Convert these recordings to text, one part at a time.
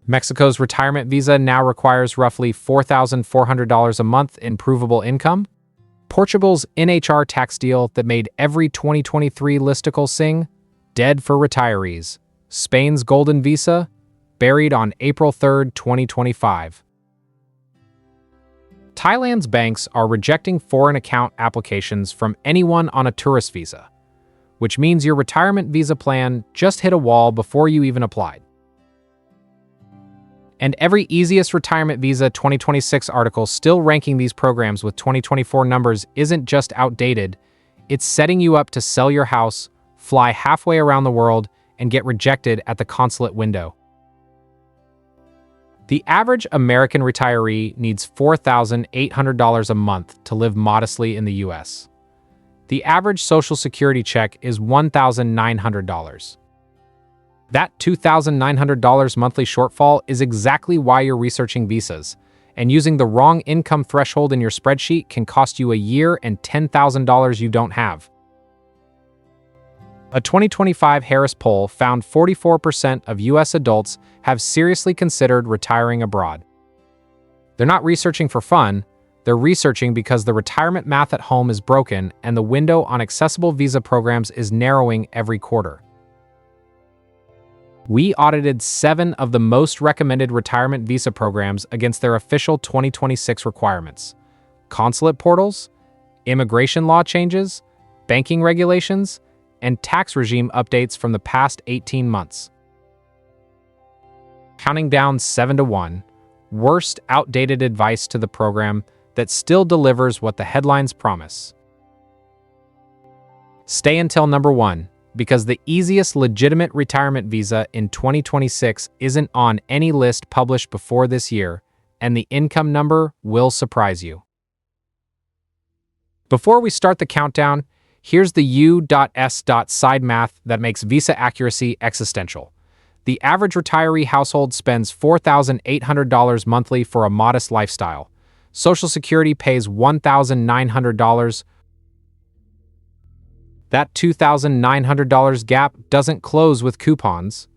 Mexico's retirement visa now requires roughly $4,400 a month in provable income. Portugal's NHR tax deal that made every 2023 listicle sing, dead for retirees. Spain's golden visa, buried on April 3, 2025. Thailand's banks are rejecting foreign account applications from anyone on a tourist visa, which means your retirement visa plan just hit a wall before you even applied. And every Easiest Retirement Visa 2026 article still ranking these programs with 2024 numbers isn't just outdated, it's setting you up to sell your house, fly halfway around the world, and get rejected at the consulate window. The average American retiree needs $4,800 a month to live modestly in the U.S. The average Social Security check is $1,900. That $2,900 monthly shortfall is exactly why you're researching visas, and using the wrong income threshold in your spreadsheet can cost you a year and $10,000 you don't have. A 2025 Harris poll found 44% of U.S. adults have seriously considered retiring abroad. They're not researching for fun, they're researching because the retirement math at home is broken and the window on accessible visa programs is narrowing every quarter. We audited 7 of the most recommended retirement visa programs against their official 2026 requirements: consulate portals, immigration law changes, banking regulations, and tax regime updates from the past 18 months. Counting down 7-1, worst outdated advice to the program that still delivers what the headlines promise. Stay until number 1, because the easiest legitimate retirement visa in 2026 isn't on any list published before this year, and the income number will surprise you. Before we start the countdown, here's the U.S. side math that makes visa accuracy existential. The average retiree household spends $4,800 monthly for a modest lifestyle. Social Security pays $1,900. That $2,900 gap doesn't close with coupons.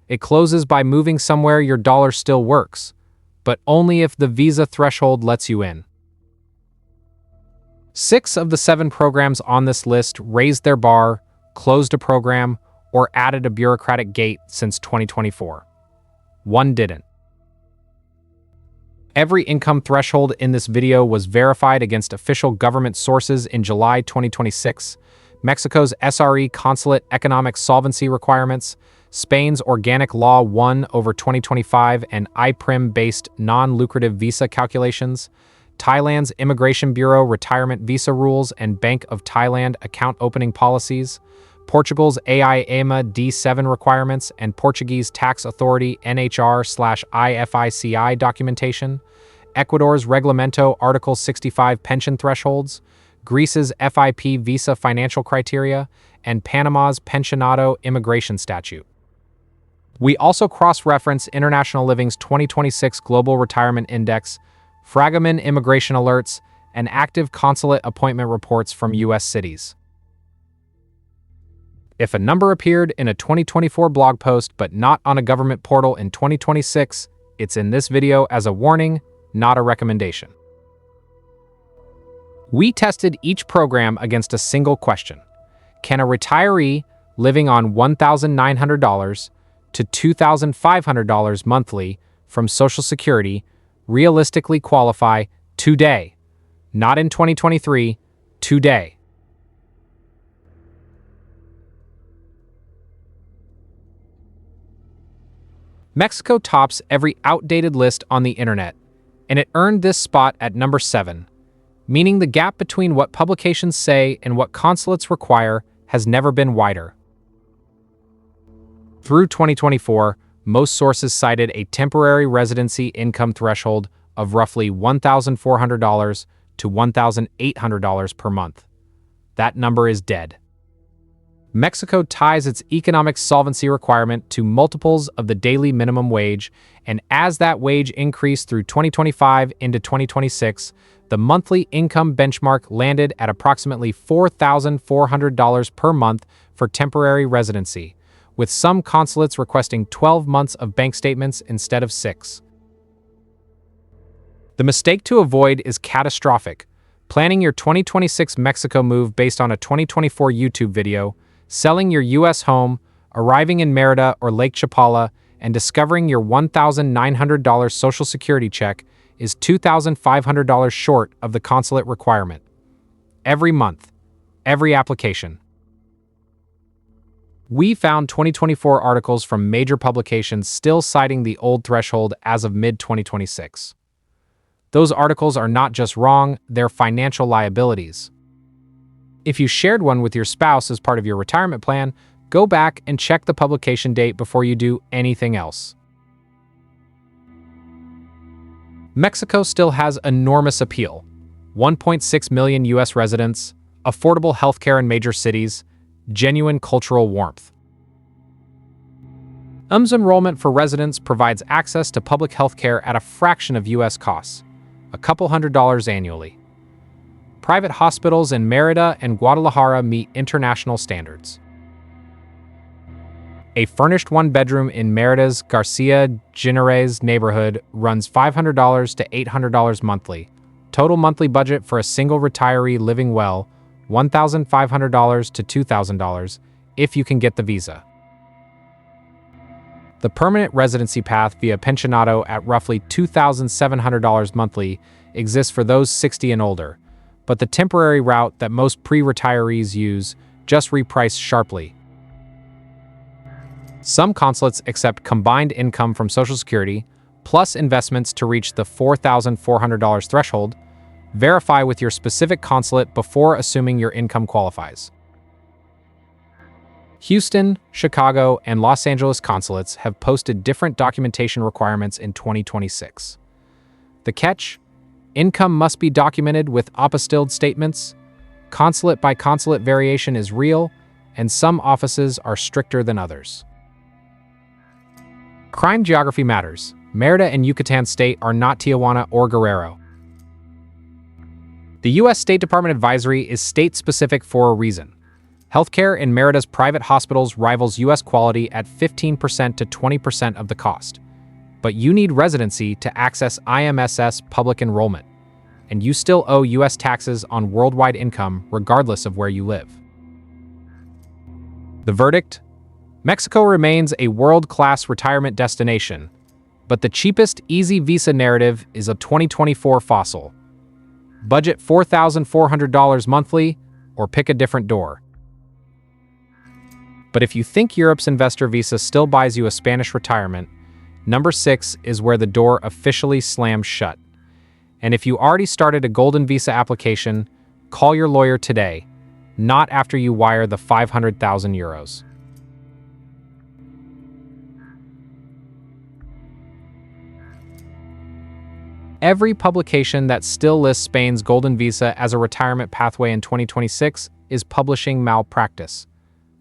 It closes by moving somewhere your dollar still works, but only if the visa threshold lets you in. 6 of the 7 programs on this list raised their bar, closed a program, or added a bureaucratic gate since 2024. 1 didn't. Every income threshold in this video was verified against official government sources in July 2026. Mexico's SRE consulate economic solvency requirements, Spain's Organic Law 1 over 2025 and IPRIM-based non-lucrative visa calculations, Thailand's Immigration Bureau retirement visa rules and Bank of Thailand account opening policies, Portugal's AIEMA D7 requirements and Portuguese Tax Authority NHR/IFICI documentation, Ecuador's Reglamento Article 65 pension thresholds, Greece's FIP visa financial criteria, and Panama's Pensionado immigration statute. We also cross-reference International Living's 2026 Global Retirement Index, Fragaman immigration alerts, and active consulate appointment reports from U.S. cities. If a number appeared in a 2024 blog post but not on a government portal in 2026, it's in this video as a warning, not a recommendation. We tested each program against a single question. Can a retiree living on $1,900 to $2,500 monthly from Social Security realistically qualify today? Not in 2023, today. Mexico tops every outdated list on the internet, and it earned this spot at number 7, meaning the gap between what publications say and what consulates require has never been wider. Through 2024, most sources cited a temporary residency income threshold of roughly $1,400 to $1,800 per month. That number is dead. Mexico ties its economic solvency requirement to multiples of the daily minimum wage, and as that wage increased through 2025 into 2026, the monthly income benchmark landed at approximately $4,400 per month for temporary residency, with some consulates requesting 12 months of bank statements instead of 6. The mistake to avoid is catastrophic: planning your 2026 Mexico move based on a 2024 YouTube video, selling your U.S. home, arriving in Mérida or Lake Chapala, and discovering your $1,900 Social Security check is $2,500 short of the consulate requirement. Every month, every application. We found 2024 articles from major publications still citing the old threshold as of mid-2026. Those articles are not just wrong, they're financial liabilities. If you shared one with your spouse as part of your retirement plan, go back and check the publication date before you do anything else. Mexico still has enormous appeal: 1.6 million U.S. residents, affordable healthcare in major cities, genuine cultural warmth. Enrollment for residents provides access to public healthcare at a fraction of U.S. costs, a couple $100 annually. Private hospitals in Mérida and Guadalajara meet international standards. A furnished one-bedroom in Mérida's Garcia Ginérez neighborhood runs $500 to $800 monthly. Total monthly budget for a single retiree living well, $1,500 to $2,000 if you can get the visa. The permanent residency path via Pensionado at roughly $2,700 monthly exists for those 60 and older, but the temporary route that most pre-retirees use just repriced sharply. Some consulates accept combined income from Social Security plus investments to reach the $4,400 threshold. Verify with your specific consulate before assuming your income qualifies. Houston, Chicago, and Los Angeles consulates have posted different documentation requirements in 2026. The catch: income must be documented with apostilled statements. Consulate by consulate variation is real, and some offices are stricter than others. Crime geography matters. Mérida and Yucatan State are not Tijuana or Guerrero. The U.S. State Department advisory is state-specific for a reason. Healthcare in Mérida's private hospitals rivals U.S. quality at 15% to 20% of the cost. But you need residency to access IMSS public enrollment, and you still owe U.S. taxes on worldwide income regardless of where you live. The verdict? Mexico remains a world-class retirement destination, but the cheapest easy visa narrative is a 2024 fossil. Budget $4,400 monthly, or pick a different door. But if you think Europe's investor visa still buys you a Spanish retirement, number 6 is where the door officially slams shut. And if you already started a golden visa application, call your lawyer today, not after you wire the 500,000 euros. Every publication that still lists Spain's golden visa as a retirement pathway in 2026 is publishing malpractice.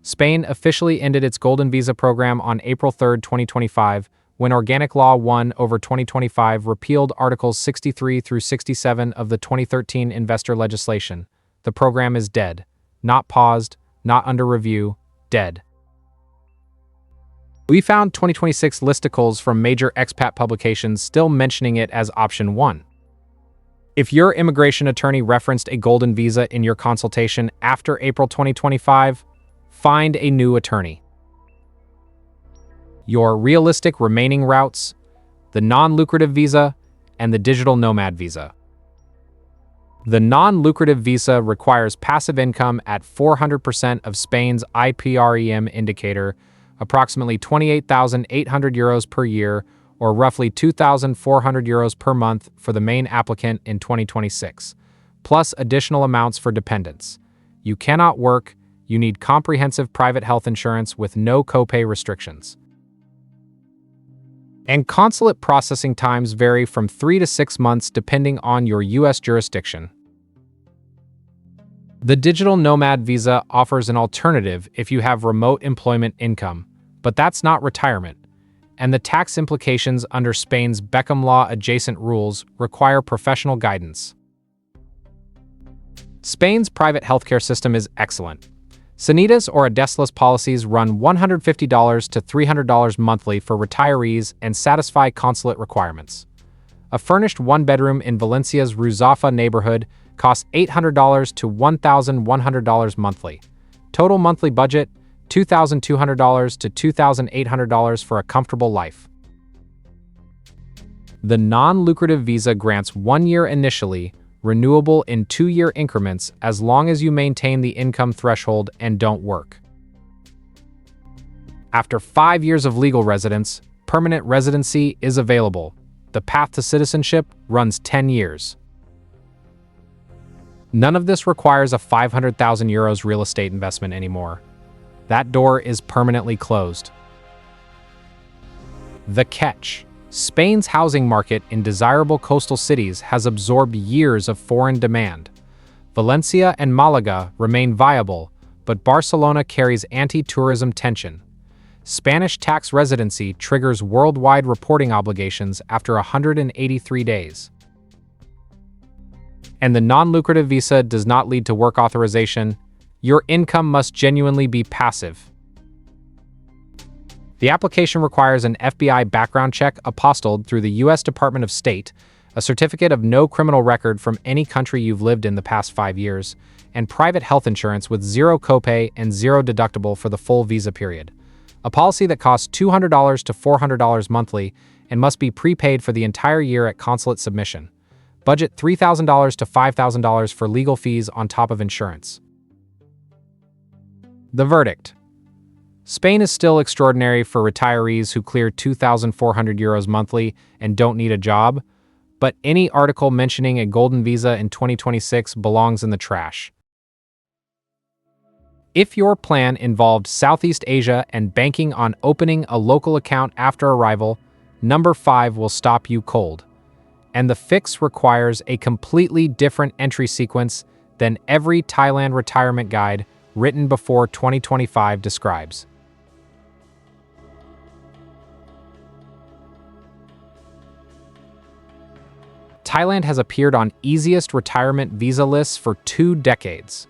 Spain officially ended its golden visa program on April 3, 2025, when Organic Law 1/2025 repealed Articles 63 through 67 of the 2013 investor legislation. The program is dead. Not paused, not under review, dead. We found 2026 listicles from major expat publications still mentioning it as option 1. If your immigration attorney referenced a golden visa in your consultation after April 2025, find a new attorney. Your realistic remaining routes: the non-lucrative visa and the digital nomad visa. The non-lucrative visa requires passive income at 400% of Spain's IPREM indicator, approximately 28,800 euros per year, or roughly 2,400 euros per month for the main applicant in 2026, plus additional amounts for dependents. You cannot work, you need comprehensive private health insurance with no copay restrictions. And consulate processing times vary from 3 to 6 months depending on your U.S. jurisdiction. The digital nomad visa offers an alternative if you have remote employment income, but that's not retirement, and the tax implications under Spain's Beckham Law adjacent rules require professional guidance. Spain's private healthcare system is excellent. Sanitas or Adesless policies run $150 to $300 monthly for retirees and satisfy consulate requirements. A furnished one-bedroom in Valencia's Ruzafa neighborhood costs $800 to $1,100 monthly. Total monthly budget, $2,200 to $2,800 for a comfortable life. The non-lucrative visa grants 1 year initially, renewable in 2-year increments as long as you maintain the income threshold and don't work. After 5 years of legal residence, permanent residency is available. The path to citizenship runs 10 years. None of this requires a €500,000 real estate investment anymore. That door is permanently closed. The catch. Spain's housing market in desirable coastal cities has absorbed years of foreign demand. Valencia and Malaga remain viable, but Barcelona carries anti-tourism tension. Spanish tax residency triggers worldwide reporting obligations after 183 days. And the non-lucrative visa does not lead to work authorization. Your income must genuinely be passive. The application requires an FBI background check apostilled through the U.S. Department of State, a certificate of no criminal record from any country you've lived in the past 5 years, and private health insurance with zero copay and zero deductible for the full visa period. A policy that costs $200 to $400 monthly and must be prepaid for the entire year at consulate submission. Budget $3,000 to $5,000 for legal fees on top of insurance. The verdict. Spain is still extraordinary for retirees who clear €2,400 monthly and don't need a job, but any article mentioning a golden visa in 2026 belongs in the trash. If your plan involved Southeast Asia and banking on opening a local account after arrival, number 5 will stop you cold. And the fix requires a completely different entry sequence than every Thailand retirement guide written before 2025 describes. Thailand has appeared on easiest retirement visa lists for 2 decades.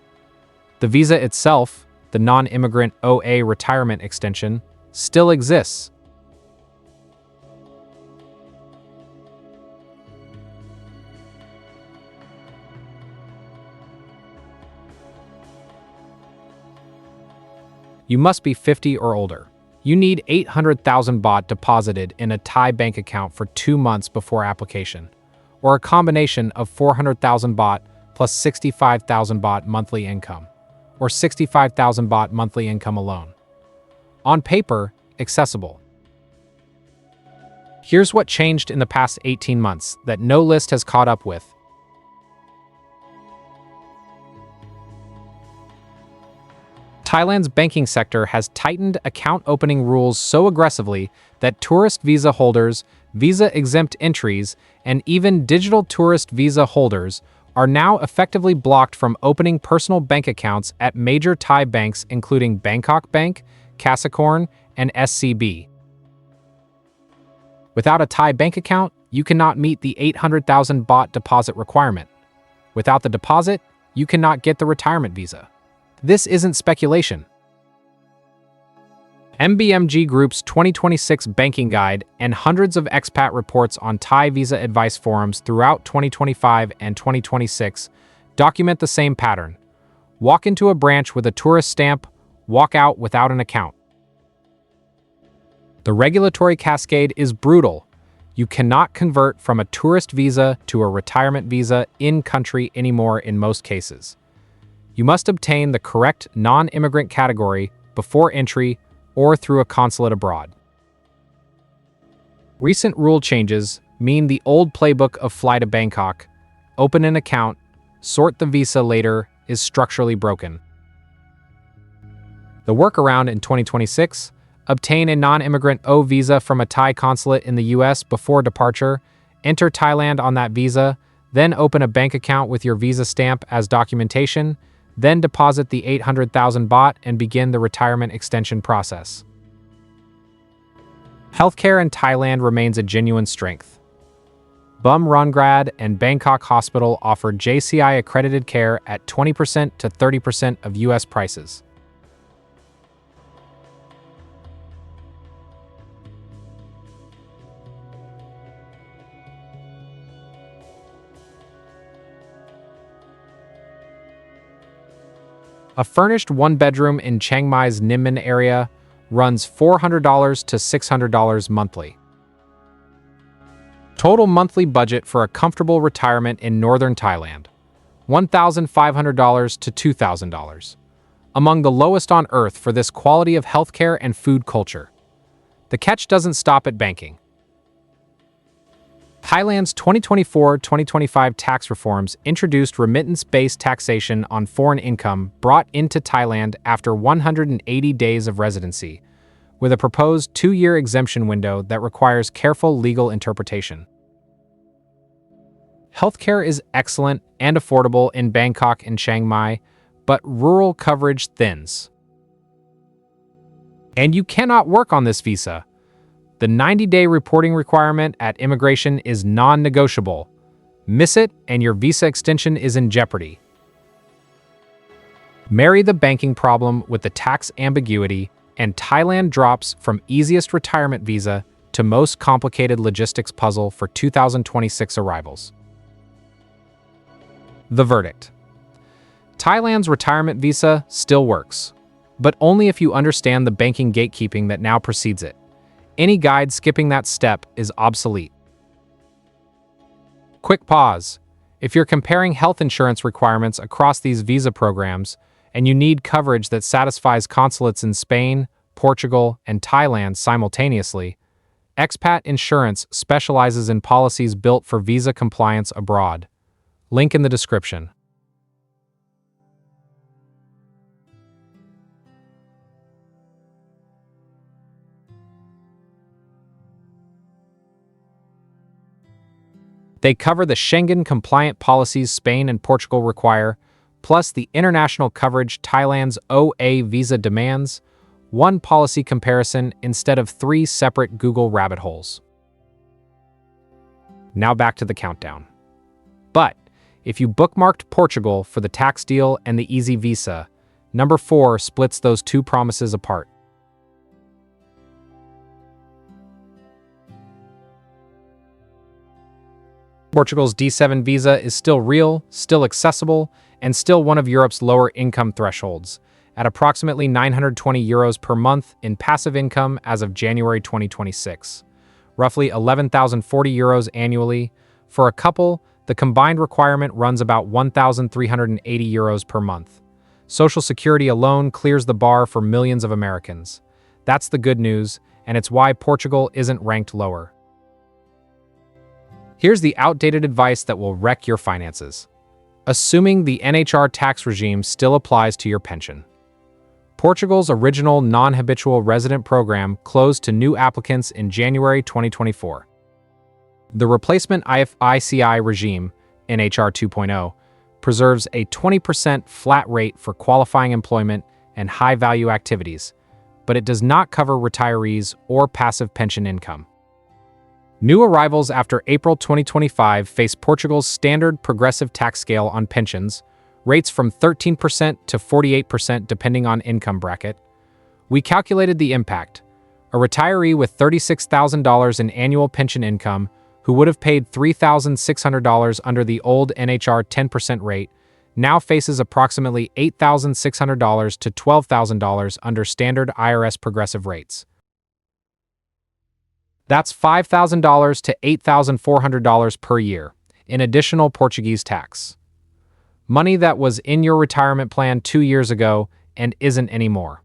The visa itself, the Non-Immigrant OA retirement extension, still exists. You must be 50 or older. You need 800,000 baht deposited in a Thai bank account for 2 months before application, or a combination of 400,000 baht plus 65,000 baht monthly income, or 65,000 baht monthly income alone. On paper, accessible. Here's what changed in the past 18 months that no list has caught up with. Thailand's banking sector has tightened account opening rules so aggressively that tourist visa holders, visa-exempt entries, and even digital tourist visa holders are now effectively blocked from opening personal bank accounts at major Thai banks including Bangkok Bank, Kasikorn, and SCB. Without a Thai bank account, you cannot meet the 800,000 baht deposit requirement. Without the deposit, you cannot get the retirement visa. This isn't speculation. MBMG Group's 2026 banking guide and hundreds of expat reports on Thai visa advice forums throughout 2025 and 2026 document the same pattern. Walk into a branch with a tourist stamp, walk out without an account. The regulatory cascade is brutal. You cannot convert from a tourist visa to a retirement visa in-country anymore in most cases. You must obtain the correct non-immigrant category before entry or through a consulate abroad. Recent rule changes mean the old playbook of fly to Bangkok, open an account, sort the visa later is structurally broken. The workaround in 2026, obtain a non-immigrant O visa from a Thai consulate in the US before departure, enter Thailand on that visa, then open a bank account with your visa stamp as documentation, then deposit the 800,000 baht and begin the retirement extension process. Healthcare in Thailand remains a genuine strength. Bum Rongrad and Bangkok Hospital offer JCI-accredited care at 20% to 30% of US prices. A furnished one-bedroom in Chiang Mai's Ninh area runs $400 to $600 monthly. Total monthly budget for a comfortable retirement in northern Thailand, $1,500 to $2,000. Among the lowest on earth for this quality of healthcare and food culture. The catch doesn't stop at banking. Thailand's 2024-2025 tax reforms introduced remittance-based taxation on foreign income brought into Thailand after 180 days of residency, with a proposed 2-year exemption window that requires careful legal interpretation. Healthcare is excellent and affordable in Bangkok and Chiang Mai, but rural coverage thins. And you cannot work on this visa. The 90-day reporting requirement at immigration is non-negotiable. Miss it, and your visa extension is in jeopardy. Marry the banking problem with the tax ambiguity, and Thailand drops from easiest retirement visa to most complicated logistics puzzle for 2026 arrivals. The verdict. Thailand's retirement visa still works, but only if you understand the banking gatekeeping that now precedes it. Any guide skipping that step is obsolete. Quick pause. If you're comparing health insurance requirements across these visa programs and you need coverage that satisfies consulates in Spain, Portugal, and Thailand simultaneously, Expat Insurance specializes in policies built for visa compliance abroad. Link in the description. They cover the Schengen-compliant policies Spain and Portugal require, plus the international coverage Thailand's OA visa demands, one policy comparison instead of 3 separate Google rabbit holes. Now back to the countdown. But if you bookmarked Portugal for the tax deal and the easy visa, number 4 splits those two promises apart. Portugal's D7 visa is still real, still accessible, and still one of Europe's lower income thresholds, at approximately €920 per month in passive income as of January 2026, roughly €11,040 annually. For a couple, the combined requirement runs about €1,380 per month. Social Security alone clears the bar for millions of Americans. That's the good news, and it's why Portugal isn't ranked lower. Here's the outdated advice that will wreck your finances. Assuming the NHR tax regime still applies to your pension. Portugal's original non-habitual resident program closed to new applicants in January 2024. The replacement ICI regime, NHR 2.0, preserves a 20% flat rate for qualifying employment and high-value activities, but it does not cover retirees or passive pension income. New arrivals after April 2025 face Portugal's standard progressive tax scale on pensions, rates from 13% to 48% depending on income bracket. We calculated the impact. A retiree with $36,000 in annual pension income, who would have paid $3,600 under the old NHR 10% rate, now faces approximately $8,600 to $12,000 under standard IRS progressive rates. That's $5,000 to $8,400 per year in additional Portuguese tax. Money that was in your retirement plan 2 years ago and isn't anymore.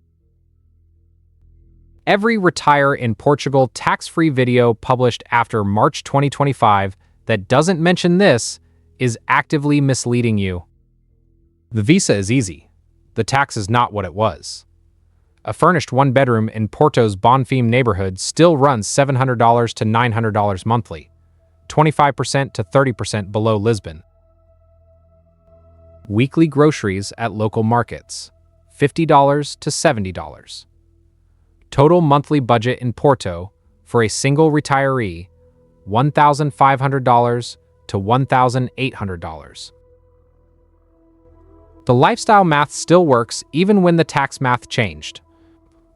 Every Retire in Portugal tax-free video published after March 2025 that doesn't mention this is actively misleading you. The visa is easy. The tax is not what it was. A furnished one-bedroom in Porto's Bonfim neighborhood still runs $700 to $900 monthly, 25% to 30% below Lisbon. Weekly groceries at local markets, $50 to $70. Total monthly budget in Porto for a single retiree, $1,500 to $1,800. The lifestyle math still works even when the tax math changed.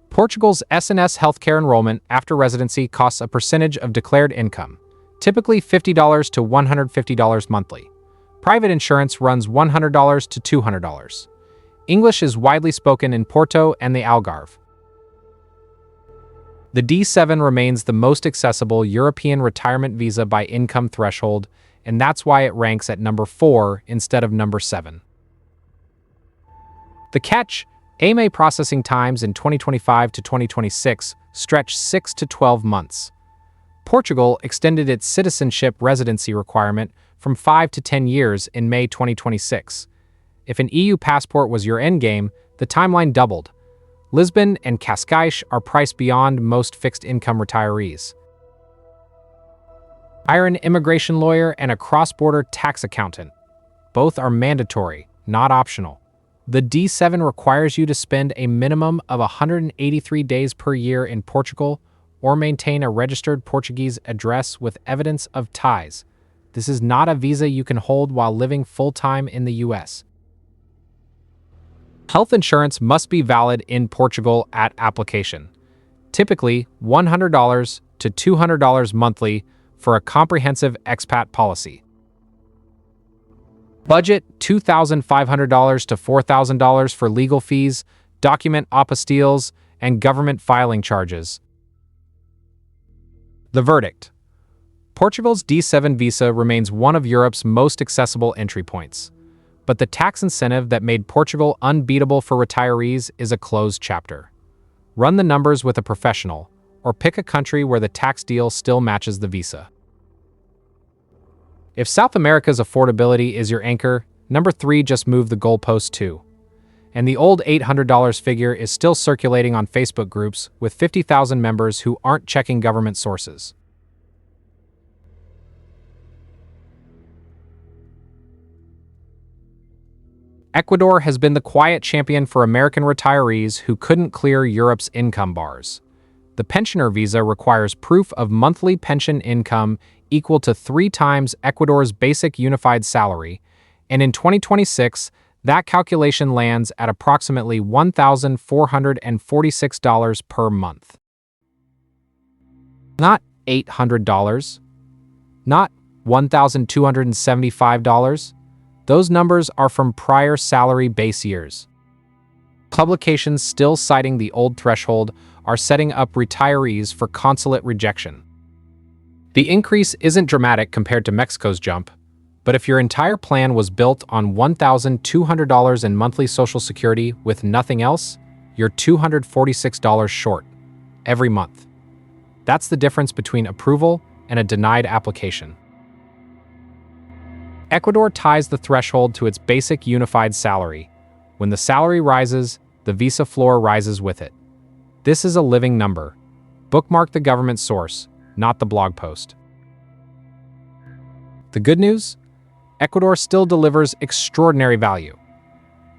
Portugal's SNS healthcare enrollment after residency costs a percentage of declared income, typically $50 to $150 monthly. Private insurance runs $100 to $200. English is widely spoken in Porto and the Algarve. The D7 remains the most accessible European retirement visa by income threshold, and that's why it ranks at number 4 instead of number 7. The catch: AMA processing times in 2025 to 2026 stretch 6 to 12 months. Portugal extended its citizenship residency requirement from 5 to 10 years in May 2026. If an EU passport was your endgame, the timeline doubled. Lisbon and Cascais are priced beyond most fixed-income retirees. Hire an immigration lawyer and a cross-border tax accountant. Both are mandatory, not optional. The D7 requires you to spend a minimum of 183 days per year in Portugal or maintain a registered Portuguese address with evidence of ties. This is not a visa you can hold while living full-time in the US. Health insurance must be valid in Portugal at application. Typically, $100 to $200 monthly for a comprehensive expat policy. Budget $2,500 to $4,000 for legal fees, document apostilles, and government filing charges. The verdict: Portugal's D7 visa remains one of Europe's most accessible entry points. But the tax incentive that made Portugal unbeatable for retirees is a closed chapter. Run the numbers with a professional, or pick a country where the tax deal still matches the visa. If South America's affordability is your anchor, number 3 just moved the goalpost too. And the old $800 figure is still circulating on Facebook groups with 50,000 members who aren't checking government sources. Ecuador has been the quiet champion for American retirees who couldn't clear Europe's income bars. The pensioner visa requires proof of monthly pension income equal to 3 times Ecuador's basic unified salary, and in 2026, that calculation lands at approximately $1,446 per month. Not $800, not $1,275. Those numbers are from prior salary base years. Publications still citing the old threshold are setting up retirees for consulate rejection. The increase isn't dramatic compared to Mexico's jump, but if your entire plan was built on $1,200 in monthly Social Security with nothing else, you're $246 short every month. That's the difference between approval and a denied application. Ecuador ties the threshold to its basic unified salary. When the salary rises, the visa floor rises with it. This is a living number. Bookmark the government source, not the blog post. The good news? Ecuador still delivers extraordinary value.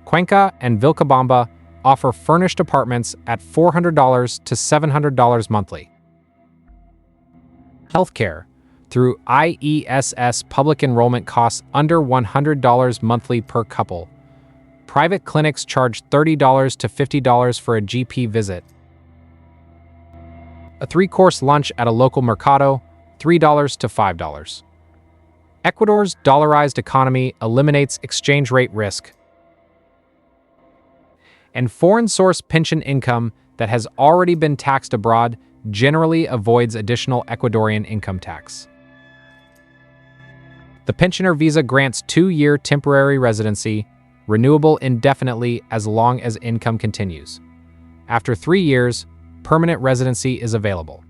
Cuenca and Vilcabamba offer furnished apartments at $400 to $700 monthly. Healthcare. Through IESS, public enrollment costs under $100 monthly per couple. Private clinics charge $30 to $50 for a GP visit. A 3-course lunch at a local mercado, $3 to $5. Ecuador's dollarized economy eliminates exchange rate risk. And foreign-source pension income that has already been taxed abroad generally avoids additional Ecuadorian income tax. The pensioner visa grants 2-year temporary residency, renewable indefinitely as long as income continues. After 3 years, permanent residency is available.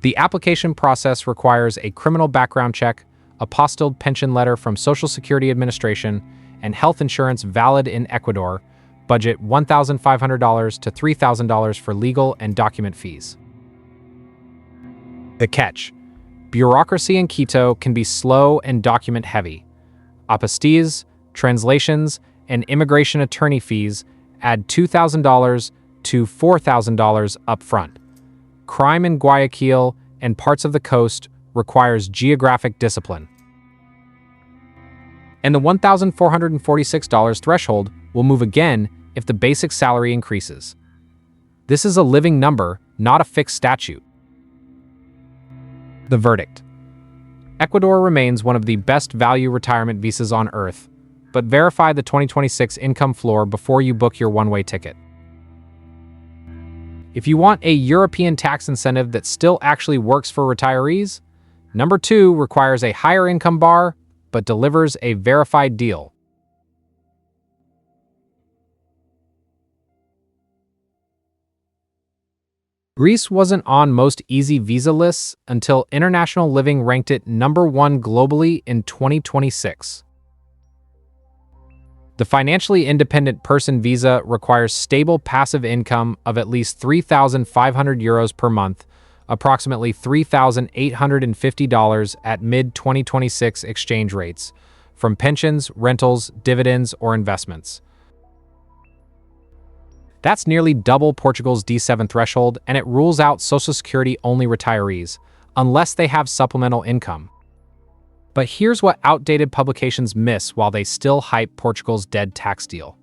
The application process requires a criminal background check, apostilled pension letter from Social Security Administration, and health insurance valid in Ecuador. Budget $1,500 to $3,000 for legal and document fees. The catch: bureaucracy in Quito can be slow and document-heavy. Apostilles, translations, and immigration attorney fees add $2,000 to $4,000 upfront. Crime in Guayaquil and parts of the coast requires geographic discipline. And the $1,446 threshold will move again if the basic salary increases. This is a living number, not a fixed statute. The verdict: Ecuador remains one of the best value retirement visas on earth, but verify the 2026 income floor before you book your one-way ticket. If you want a European tax incentive that still actually works for retirees, number 2 requires a higher income bar, but delivers a verified deal. Greece wasn't on most easy visa lists until International Living ranked it number 1 globally in 2026. The financially independent person visa requires stable passive income of at least €3,500 per month, approximately $3,850 at mid-2026 exchange rates, from pensions, rentals, dividends, or investments. That's nearly double Portugal's D7 threshold, and it rules out Social Security-only retirees, unless they have supplemental income. But here's what outdated publications miss while they still hype Portugal's dead tax deal.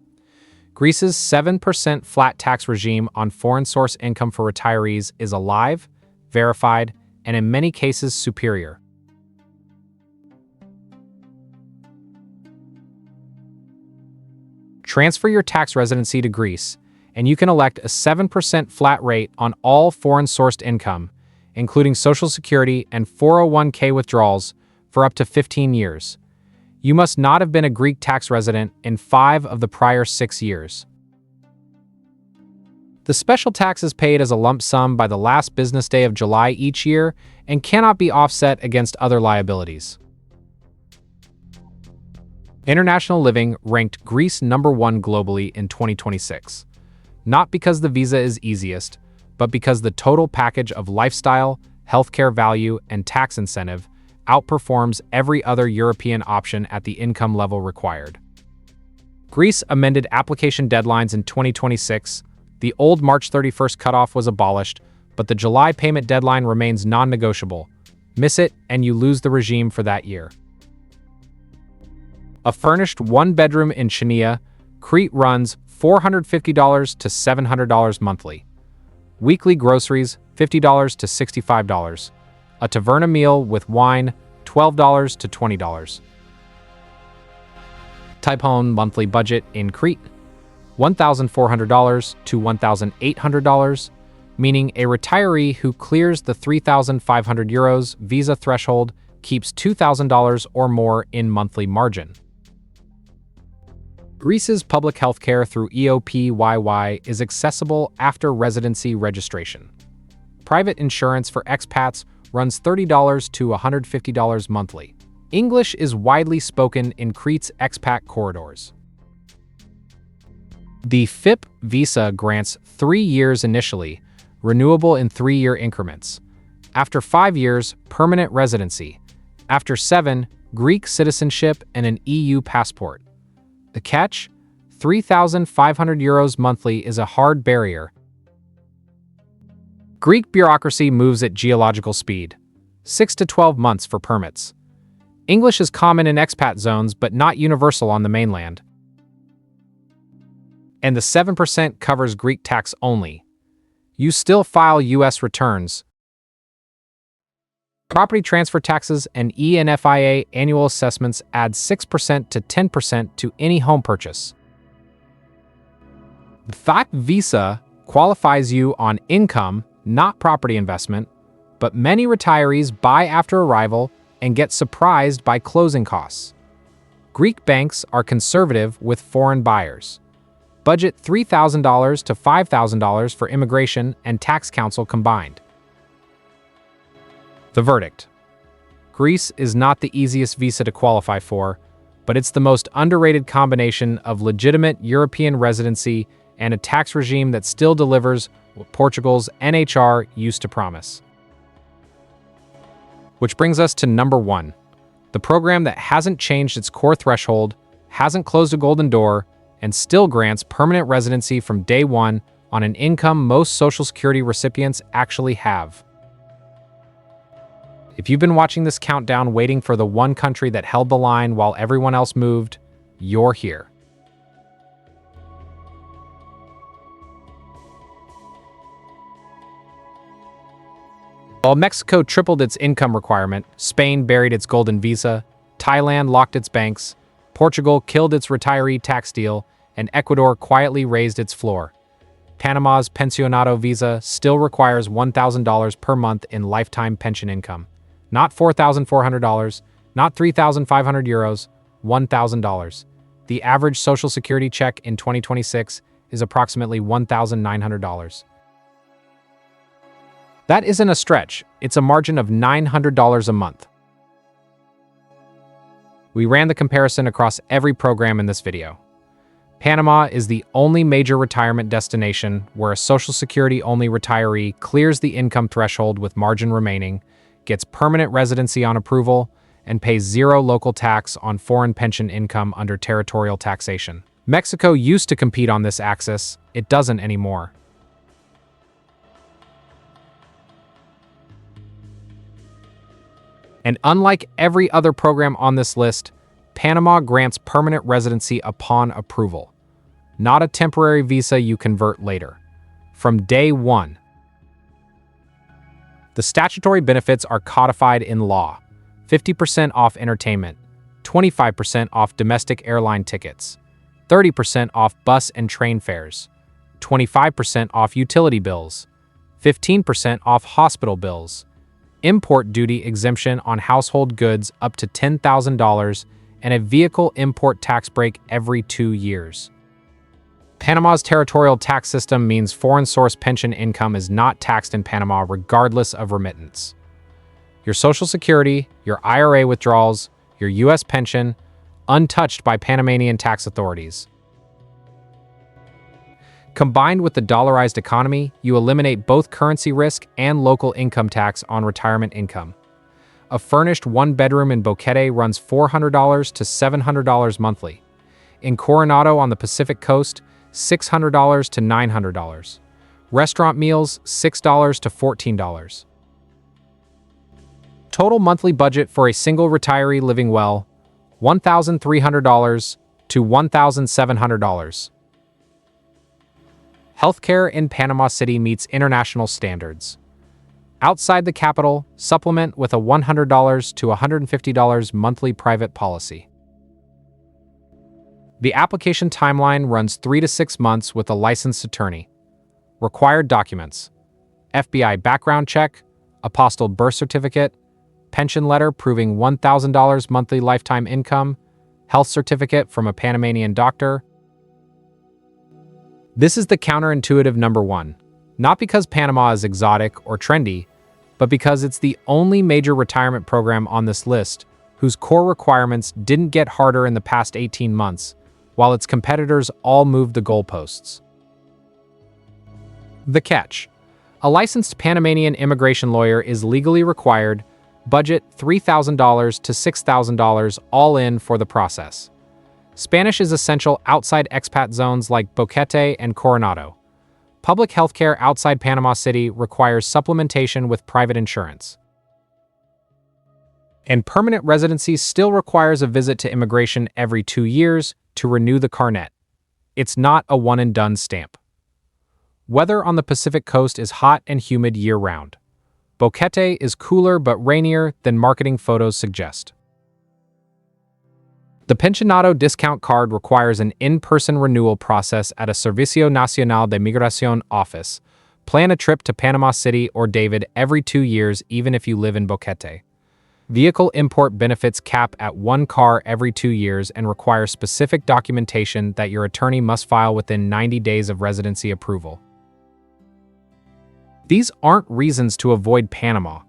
Greece's 7% flat tax regime on foreign source income for retirees is alive, verified, and in many cases superior. Transfer your tax residency to Greece, and you can elect a 7% flat rate on all foreign-sourced income, including Social Security and 401k withdrawals, for up to 15 years. You must not have been a Greek tax resident in 5 of the prior 6 years. The special tax is paid as a lump sum by the last business day of July each year and cannot be offset against other liabilities. International Living ranked Greece number 1 globally in 2026, not because the visa is easiest, but because the total package of lifestyle, healthcare value, and tax incentive outperforms every other European option at the income level required. Greece amended application deadlines in 2026. The old March 31st cutoff was abolished, but the July payment deadline remains non-negotiable. Miss it, and you lose the regime for that year. A furnished one-bedroom in Chania, Crete runs $450 to $700 monthly. Weekly groceries, $50 to $65. A taverna meal with wine, $12 to $20. Type home monthly budget in Crete, $1,400 to $1,800, meaning a retiree who clears the €3,500 visa threshold keeps $2,000 or more in monthly margin. Greece's public health care through EOPYY is accessible after residency registration. Private insurance for expats runs $30 to $150 monthly. English is widely spoken in Crete's expat corridors. The FIP visa grants 3 years initially, renewable in 3-year increments. After 5 years, permanent residency. After 7, Greek citizenship and an EU passport. The catch? €3,500 monthly is a hard barrier. Greek bureaucracy moves at geological speed, 6 to 12 months for permits. English is common in expat zones but not universal on the mainland. And the 7% covers Greek tax only. You still file U.S. returns. Property transfer taxes and ENFIA annual assessments add 6% to 10% to any home purchase. The FIP visa qualifies you on income, not property investment, but many retirees buy after arrival and get surprised by closing costs. Greek banks are conservative with foreign buyers. Budget $3,000 to $5,000 for immigration and tax counsel combined. The verdict. Greece is not the easiest visa to qualify for, but it's the most underrated combination of legitimate European residency and a tax regime that still delivers what Portugal's NHR used to promise. Which brings us to number 1, the program that hasn't changed its core threshold, hasn't closed a golden door, and still grants permanent residency from day 1 on an income most Social Security recipients actually have. If you've been watching this countdown waiting for the one country that held the line while everyone else moved, you're here. While Mexico tripled its income requirement, Spain buried its golden visa, Thailand locked its banks, Portugal killed its retiree tax deal, and Ecuador quietly raised its floor. Panama's Pensionado visa still requires $1,000 per month in lifetime pension income. Not $4,400, not €3,500, $1,000. The average Social Security check in 2026 is approximately $1,900. That isn't a stretch, it's a margin of $900 a month. We ran the comparison across every program in this video. Panama is the only major retirement destination where a Social Security-only retiree clears the income threshold with margin remaining, gets permanent residency on approval, and pays zero local tax on foreign pension income under territorial taxation. Mexico used to compete on this axis, it doesn't anymore. And unlike every other program on this list, Panama grants permanent residency upon approval, not a temporary visa you convert later. From day one, the statutory benefits are codified in law: 50% off entertainment, 25% off domestic airline tickets, 30% off bus and train fares, 25% off utility bills, 15% off hospital bills, import duty exemption on household goods up to $10,000, and a vehicle import tax break every 2 years. Panama's territorial tax system means foreign source pension income is not taxed in Panama regardless of remittance. Your Social Security, your IRA withdrawals, your U.S. pension, untouched by Panamanian tax authorities. Combined with the dollarized economy, you eliminate both currency risk and local income tax on retirement income. A furnished one-bedroom in Boquete runs $400 to $700 monthly. In Coronado on the Pacific Coast, $600 to $900. Restaurant meals, $6 to $14. Total monthly budget for a single retiree living well, $1,300 to $1,700. Healthcare in Panama City meets international standards. Outside the capital, supplement with a $100 to $150 monthly private policy. The application timeline runs 3 to 6 months with a licensed attorney. Required documents: FBI background check, apostilled birth certificate, pension letter proving $1,000 monthly lifetime income, health certificate from a Panamanian doctor. This is the counterintuitive number one, not because Panama is exotic or trendy, but because it's the only major retirement program on this list whose core requirements didn't get harder in the past 18 months, while its competitors all moved the goalposts. The catch: a licensed Panamanian immigration lawyer is legally required, budget $3,000 to $6,000 all in for the process. Spanish is essential outside expat zones like Boquete and Coronado. Public healthcare outside Panama City requires supplementation with private insurance. And permanent residency still requires a visit to immigration every 2 years to renew the carnet. It's not a one-and-done stamp. Weather on the Pacific Coast is hot and humid year-round. Boquete is cooler but rainier than marketing photos suggest. The Pensionado discount card requires an in-person renewal process at a Servicio Nacional de Migración office. Plan a trip to Panama City or David every 2 years even if you live in Boquete. Vehicle import benefits cap at 1 car every 2 years and require specific documentation that your attorney must file within 90 days of residency approval. These aren't reasons to avoid Panama.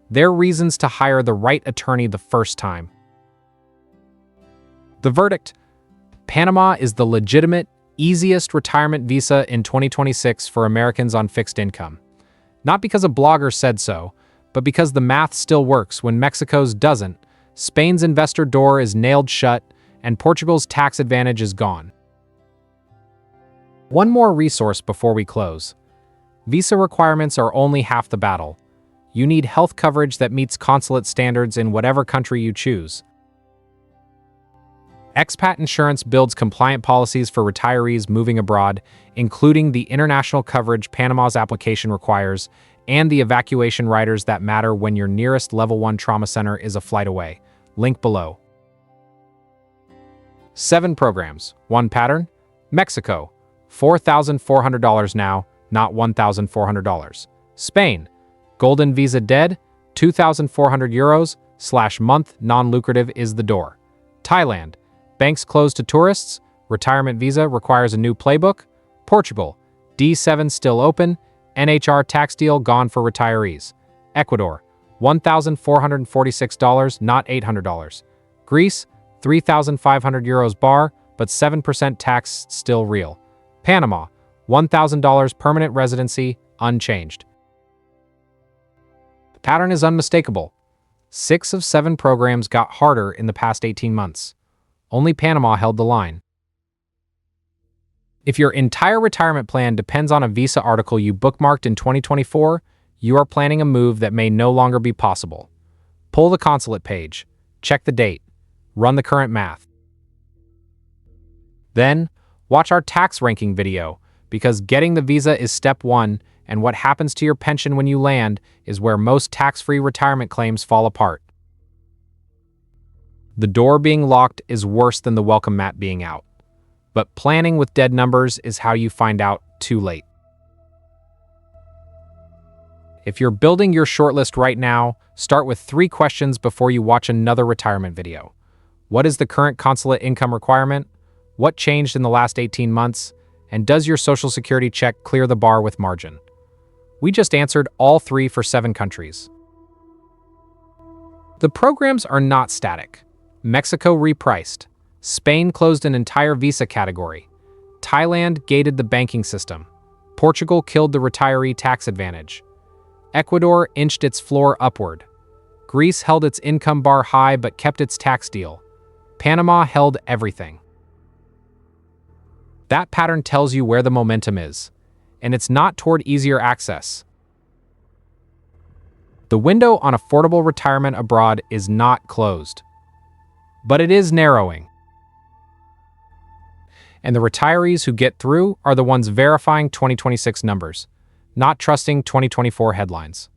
They're reasons to hire the right attorney the first time. The verdict: Panama is the legitimate, easiest retirement visa in 2026 for Americans on fixed income. Not because a blogger said so, but because the math still works when Mexico's doesn't, Spain's investor door is nailed shut, and Portugal's tax advantage is gone. One more resource before we close. Visa requirements are only half the battle. You need health coverage that meets consulate standards in whatever country you choose. Expat Insurance builds compliant policies for retirees moving abroad, including the international coverage Panama's application requires and the evacuation riders that matter when your nearest Level 1 trauma center is a flight away. Link below. 7 programs, 1 pattern. Mexico, $4,400 now, not $1,400. Spain, golden visa dead, 2,400 euros/month, non-lucrative is the door. Thailand, banks closed to tourists, retirement visa requires a new playbook. Portugal, D7 still open, NHR tax deal gone for retirees. Ecuador, $1,446, not $800. Greece, 3,500 euros bar, but 7% tax still real. Panama, $1,000 permanent residency, unchanged. The pattern is unmistakable. 6 of 7 programs got harder in the past 18 months. Only Panama held the line. If your entire retirement plan depends on a visa article you bookmarked in 2024, you are planning a move that may no longer be possible. Pull the consulate page, check the date, run the current math. Then, watch our tax ranking video, because getting the visa is step 1, and what happens to your pension when you land is where most tax-free retirement claims fall apart. The door being locked is worse than the welcome mat being out. But planning with dead numbers is how you find out too late. If you're building your shortlist right now, start with 3 questions before you watch another retirement video. What is the current consulate income requirement? What changed in the last 18 months? And does your Social Security check clear the bar with margin? We just answered all 3 for 7 countries. The programs are not static. Mexico repriced. Spain closed an entire visa category. Thailand gated the banking system. Portugal killed the retiree tax advantage. Ecuador inched its floor upward. Greece held its income bar high but kept its tax deal. Panama held everything. That pattern tells you where the momentum is, and it's not toward easier access. The window on affordable retirement abroad is not closed, but it is narrowing. And the retirees who get through are the ones verifying 2026 numbers, not trusting 2024 headlines.